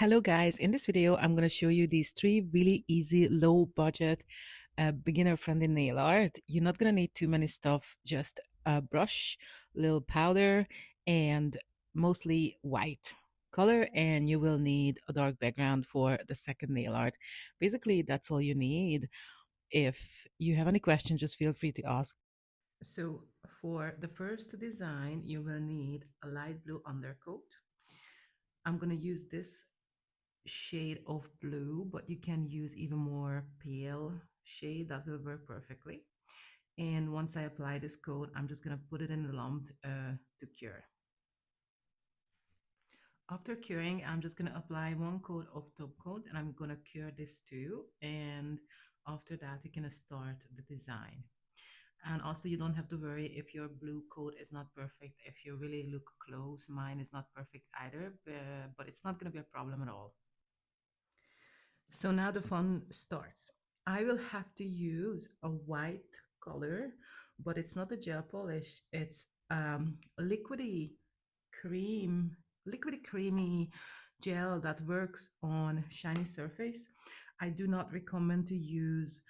Hello guys, in this video I'm going to show you these three really easy low budget beginner friendly nail art. You're not going to need too many stuff, just a brush, little powder, and mostly white color, and you will need a dark background for the second nail art. Basically that's all you need. If you have any questions, just feel free to ask. So for the first design you will need a light blue undercoat. I'm going to use this shade of blue, but you can use even more pale shade that will work perfectly. And once I apply this coat, I'm just going to put it in the lump to cure. After curing, I'm just going to apply one coat of top coat and I'm going to cure this too. And after that, you can start the design. And also you don't have to worry if your blue coat is not perfect. If you really look close, mine is not perfect either, but it's not going to be a problem at all. So now the fun starts. I will have to use a white color, but it's not a gel polish. It's liquidy liquidy creamy gel that works on shiny surface. I do not recommend to use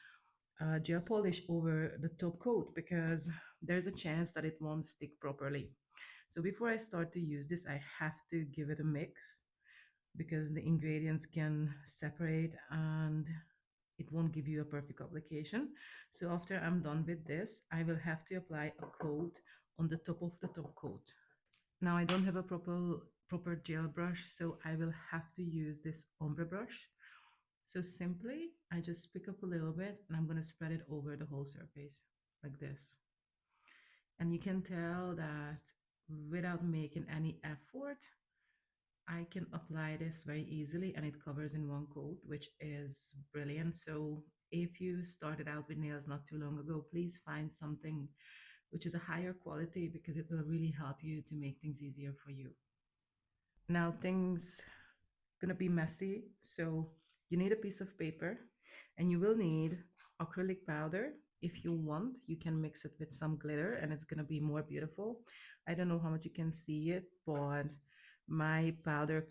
gel polish over the top coat because there's a chance that it won't stick properly. So before I start to use this, I have to give it a mix because the ingredients can separate and it won't give you a perfect application. So after I'm done with this, I will have to apply a coat on the top of the top coat. Now I don't have a proper gel brush, so I will have to use this ombre brush. So simply, I just pick up a little bit and I'm going to spread it over the whole surface like this. And you can tell that without making any effort, I can apply this very easily and it covers in one coat, which is brilliant. So if you started out with nails not too long ago, please find something which is a higher quality because it will really help you to make things easier for you. Now things gonna be messy, so you need a piece of paper and you will need acrylic powder. If you want, you can mix it with some glitter and it's gonna be more beautiful. I don't know how much you can see it, but my powder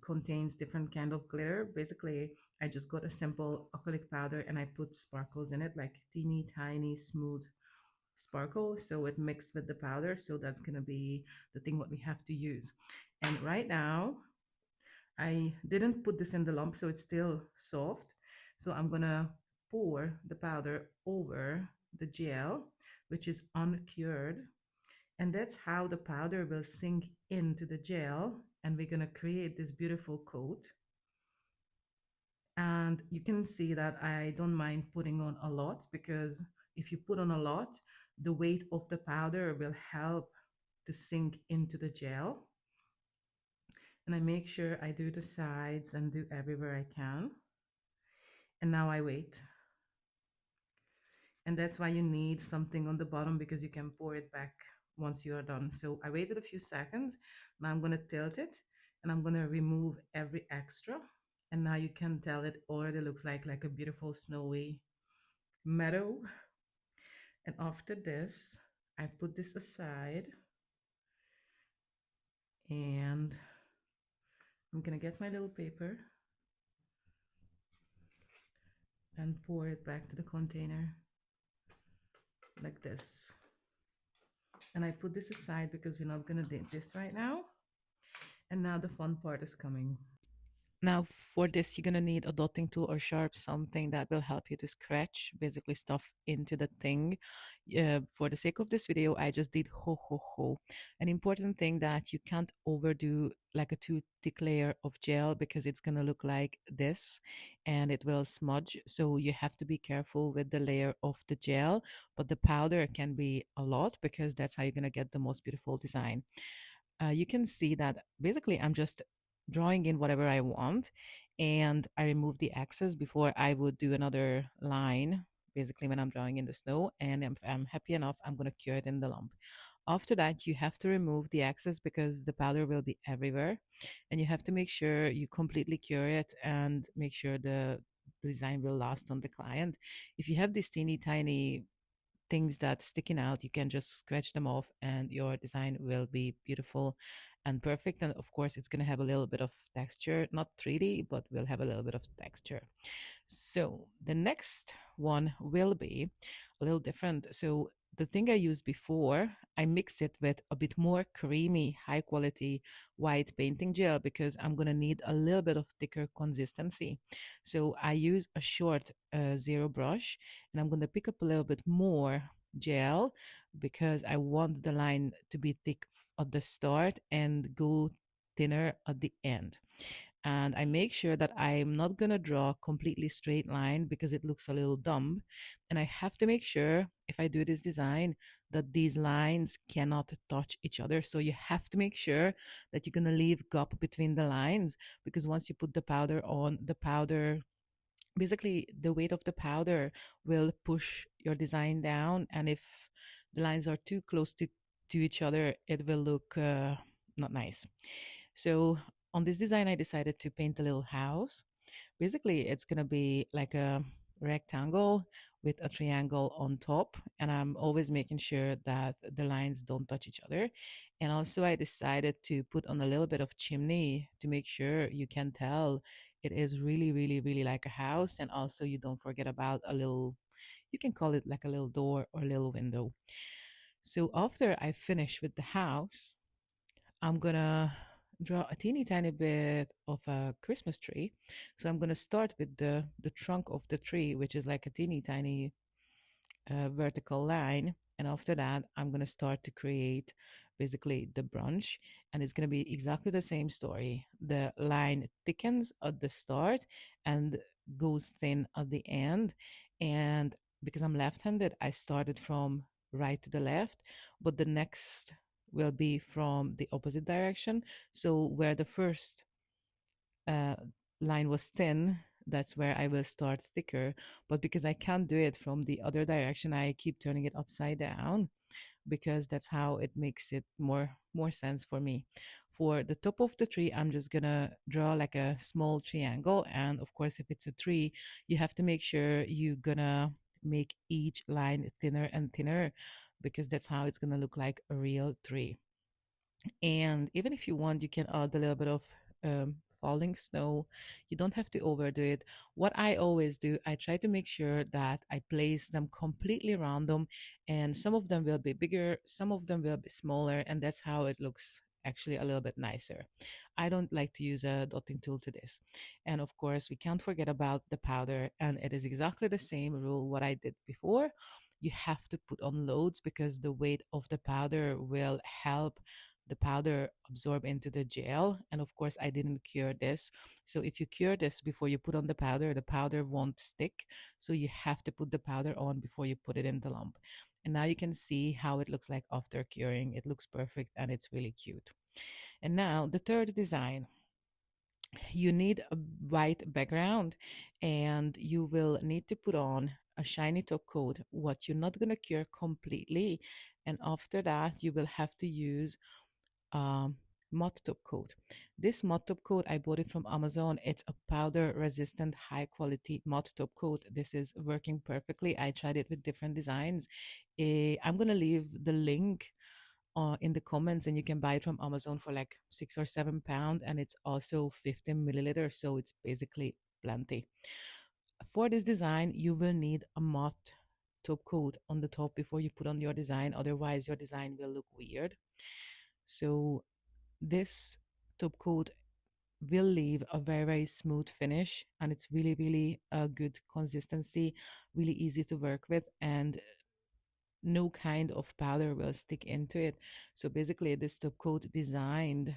contains different kind of glitter. Basically, I just got a simple acrylic powder and I put sparkles in it, like teeny tiny smooth sparkle, so it mixed with the powder. So that's gonna be the thing what we have to use. And right now I didn't put this in the lump, so it's still soft. So I'm gonna pour the powder over the gel, which is uncured. And that's how the powder will sink into the gel. And we're gonna create this beautiful coat. And you can see that I don't mind putting on a lot because if you put on a lot, the weight of the powder will help to sink into the gel. And I make sure I do the sides and do everywhere I can. And now I wait. And that's why you need something on the bottom because you can pour it back once you are done. So I waited a few seconds. Now I'm going to tilt it and I'm going to remove every extra. And now you can tell it already looks like a beautiful snowy meadow. And after this, I put this aside and I'm going to get my little paper and pour it back to the container like this. And I put this aside because we're not going to date this right now. And now the fun part is coming. Now for this, you're going to need a dotting tool or sharp, something that will help you to scratch basically stuff into the thing. For the sake of this video, I just did ho ho ho. An important thing that you can't overdo like a too thick layer of gel because it's going to look like this and it will smudge. So you have to be careful with the layer of the gel, but the powder can be a lot because that's how you're going to get the most beautiful design. You can see that basically I'm just drawing in whatever I want and I remove the excess before I would do another line basically when I'm drawing in the snow, and if I'm happy enough I'm going to cure it in the lump. After that you have to remove the excess because the powder will be everywhere, and you have to make sure you completely cure it and make sure the design will last on the client. If you have these teeny tiny things that sticking out, you can just scratch them off and your design will be beautiful and perfect. And of course, it's going to have a little bit of texture, not 3D, but will have a little bit of texture. So the next one will be a little different. So the thing I used before, I mixed it with a bit more creamy, high quality white painting gel because I'm going to need a little bit of thicker consistency. So I use a short zero brush and I'm going to pick up a little bit more gel because I want the line to be thick at the start and go thinner at the end. And I make sure that I'm not going to draw a completely straight line because it looks a little dumb. And I have to make sure if I do this design that these lines cannot touch each other. So you have to make sure that you're going to leave gap between the lines because once you put the powder on, the powder, basically the weight of the powder will push your design down. And if the lines are too close to each other, it will look not nice. So on this design, I decided to paint a little house. Basically, it's going to be like a rectangle with a triangle on top. And I'm always making sure that the lines don't touch each other. And also, I decided to put on a little bit of chimney to make sure you can tell it is really, really, really like a house. And also, you don't forget about a little, you can call it like a little door or a little window. So after I finish with the house, I'm gonna draw a teeny tiny bit of a Christmas tree. So I'm gonna start with the trunk of the tree, which is like a teeny tiny vertical line. And after that, I'm gonna start to create basically the branch, and it's gonna be exactly the same story. The line thickens at the start and goes thin at the end. And because I'm left-handed, I started from right to the left, but the next will be from the opposite direction. So where the first uh, line was thin, that's where I will start thicker. But because I can't do it from the other direction, I keep turning it upside down because that's how it makes it more sense for me. For the top of the tree, I'm just gonna draw like a small triangle. And of course, if it's a tree, you have to make sure you're gonna make each line thinner and thinner because that's how it's gonna look like a real tree. And even if you want, you can add a little bit of falling snow. You don't have to overdo it. What I always do, I try to make sure that I place them completely random, and some of them will be bigger, some of them will be smaller, and that's how it looks actually a little bit nicer. I don't like to use a dotting tool to this. And of course, we can't forget about the powder, and it is exactly the same rule what I did before. You have to put on loads because the weight of the powder will help the powder absorb into the gel. And of course, I didn't cure this. So if you cure this before you put on the powder won't stick. So you have to put the powder on before you put it in the lump. And now you can see how it looks like after curing. It looks perfect and it's really cute. And now the third design. You need a white background and you will need to put on a shiny top coat, what you're not going to cure completely. And after that, you will have to use um, matte top coat. This matte top coat, I bought it from Amazon. It's a powder resistant, high quality matte top coat. This is working perfectly. I tried it with different designs. I'm going to leave the link in the comments and you can buy it from Amazon for like £6 or £7. And it's also 15 milliliters. So it's basically plenty. For this design, you will need a matte top coat on the top before you put on your design. Otherwise, your design will look weird. So this top coat will leave a very, very smooth finish and it's really, really a good consistency, really easy to work with, and no kind of powder will stick into it. So basically, this top coat designed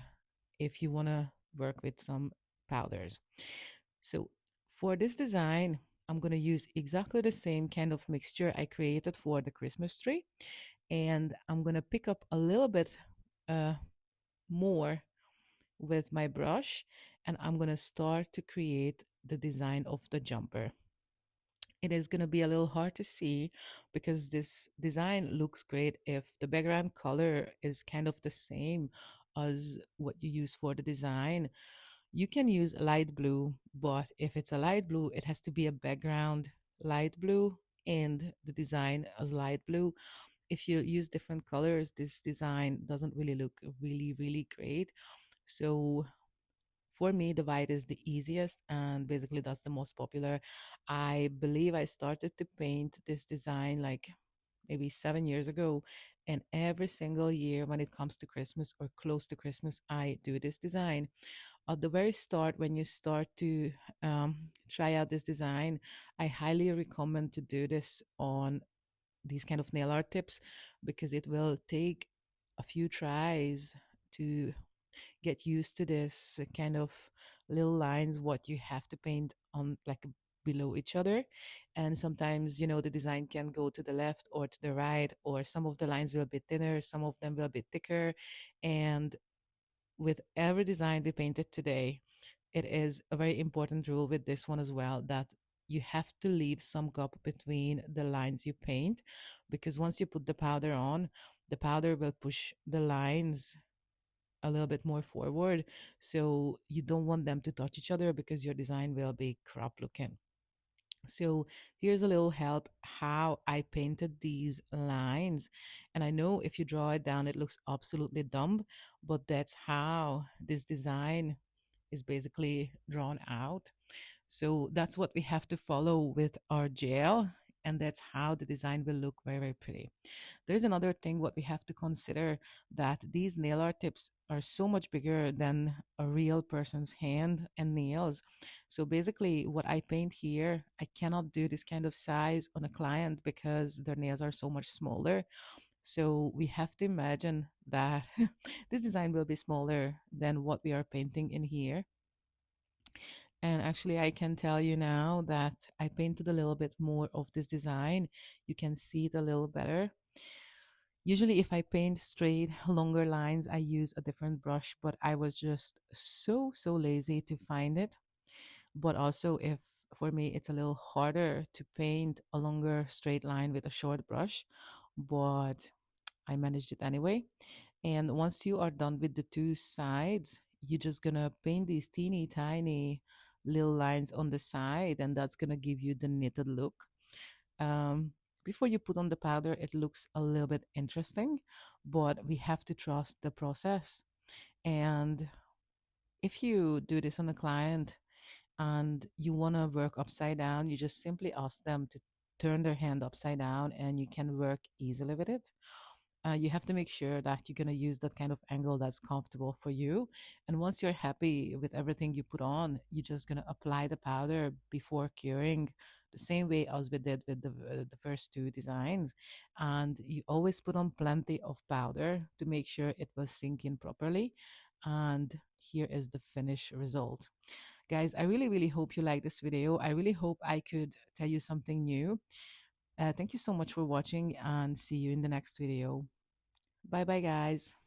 if you want to work with some powders. So for this design, I'm going to use exactly the same kind of mixture I created for the Christmas tree. And I'm going to pick up a little bit more with my brush and I'm going to start to create the design of the jumper. It is going to be a little hard to see because this design looks great if the background color is kind of the same as what you use for the design. You can use light blue, but if it's a light blue, it has to be a background light blue and the design as light blue. If you use different colors, this design doesn't really look really, really great. So for me, the white is the easiest, and basically that's the most popular. I believe I started to paint this design like maybe 7 years ago. And every single year when it comes to Christmas or close to Christmas, I do this design. At the very start, when you start to try out this design, I highly recommend to do this on these kind of nail art tips, because it will take a few tries to get used to this kind of little lines what you have to paint on, like below each other. And sometimes, the design can go to the left or to the right, or some of the lines will be thinner, some of them will be thicker. And with every design we painted today, it is a very important rule with this one as well, that you have to leave some gap between the lines you paint, because once you put the powder on, the powder will push the lines a little bit more forward. So you don't want them to touch each other, because your design will be crap looking. So here's a little help how I painted these lines. And I know if you draw it down, it looks absolutely dumb, but that's how this design is basically drawn out. So that's what we have to follow with our gel. And that's how the design will look very, very pretty. There's another thing what we have to consider, that these nail art tips are so much bigger than a real person's hand and nails. So basically what I paint here, I cannot do this kind of size on a client because their nails are so much smaller. So we have to imagine that this design will be smaller than what we are painting in here. And actually, I can tell you now that I painted a little bit more of this design. You can see it a little better. Usually, if I paint straight, longer lines, I use a different brush, but I was just so, so lazy to find it. But also, if for me, it's a little harder to paint a longer straight line with a short brush, but I managed it anyway. And once you are done with the two sides, you're just gonna paint these teeny tiny little lines on the side, and that's gonna give you the knitted look. Um, Before you put on the powder, it looks a little bit interesting, but we have to trust the process. And if you do this on a client and you want to work upside down, you just simply ask them to turn their hand upside down and you can work easily with it. You have to make sure that you're going to use that kind of angle that's comfortable for you. And once you're happy with everything you put on, you're just going to apply the powder before curing, the same way as we did with the first two designs. And you always put on plenty of powder to make sure it will sink in properly. And here is the finished result. Guys, I really, really hope you like this video. I really hope I could tell you something new. Thank you so much for watching, and see you in the next video. Bye bye, guys.